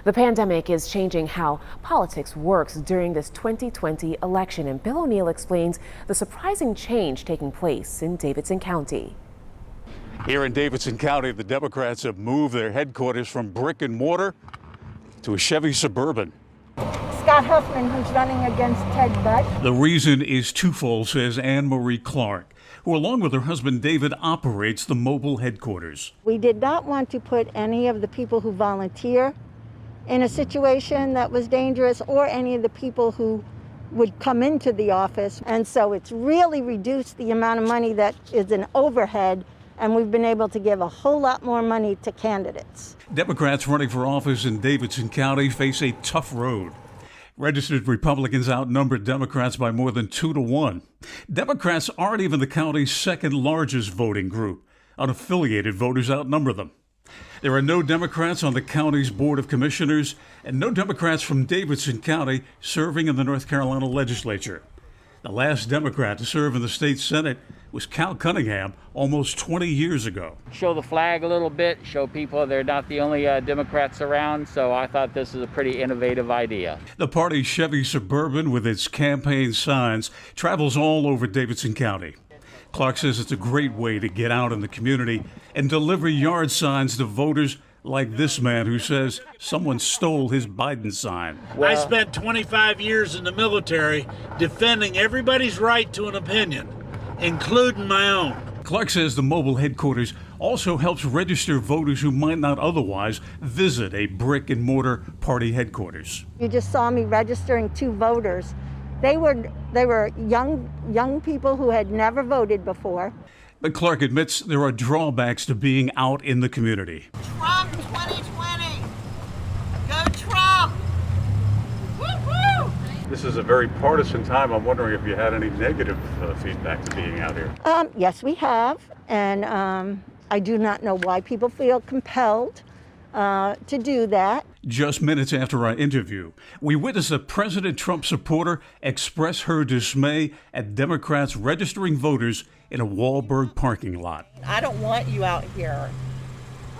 The pandemic is changing how politics works during this 2020 election, and Bill O'Neill explains the surprising change taking place in Davidson County. Here in Davidson County, the Democrats have moved their headquarters from brick and mortar to a Chevy Suburban. Scott Huffman, who's running against Ted Budd. The reason is twofold, says Anne Marie Clark, who along with her husband David operates the mobile headquarters. We did not want to put any of the people who volunteer in a situation that was dangerous, or any of the people who would come into the office. And so it's really reduced the amount of money that is an overhead, and we've been able to give a whole lot more money to candidates. Democrats running for office in Davidson County face a tough road. Registered Republicans outnumber Democrats by more than 2-1. Democrats aren't even the county's second largest voting group. Unaffiliated voters outnumber them. There are no Democrats on the county's Board of Commissioners and no Democrats from Davidson County serving in the North Carolina legislature. The last Democrat to serve in the state Senate was Cal Cunningham almost 20 years ago. Show the flag a little bit, show people they're not the only Democrats around, so I thought this is a pretty innovative idea. The party's Chevy Suburban with its campaign signs travels all over Davidson County. Clark says it's a great way to get out in the community and deliver yard signs to voters like this man who says someone stole his Biden sign. I spent 25 years in the military defending everybody's right to an opinion, including my own. Clark says the mobile headquarters also helps register voters who might not otherwise visit a brick and mortar party headquarters. You just saw me registering 2 voters. They were young people who had never voted before. But Clark admits there are drawbacks to being out in the community. Trump 2020! Go Trump! Woo-hoo! This is a very partisan time. I'm wondering if you had any negative feedback to being out here. Yes, we have, and I do not know why people feel compelled to do that. Just minutes after our interview, we witnessed a President Trump supporter express her dismay at Democrats registering voters in a Wahlberg parking lot. I don't want you out here.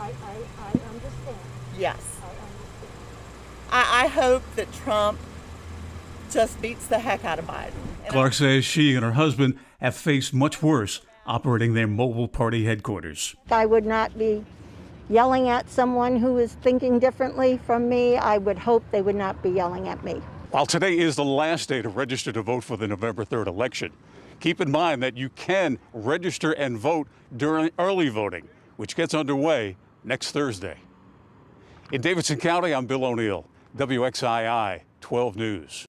I understand. Yes. I understand. I hope that Trump just beats the heck out of Biden. Clark says she and her husband have faced much worse operating their mobile party headquarters. I would not be yelling at someone who is thinking differently from me. I would hope they would not be yelling at me. While today is the last day to register to vote for the November 3rd election, keep in mind that you can register and vote during early voting, which gets underway next Thursday. In Davidson County, I'm Bill O'Neill, WXII 12 News.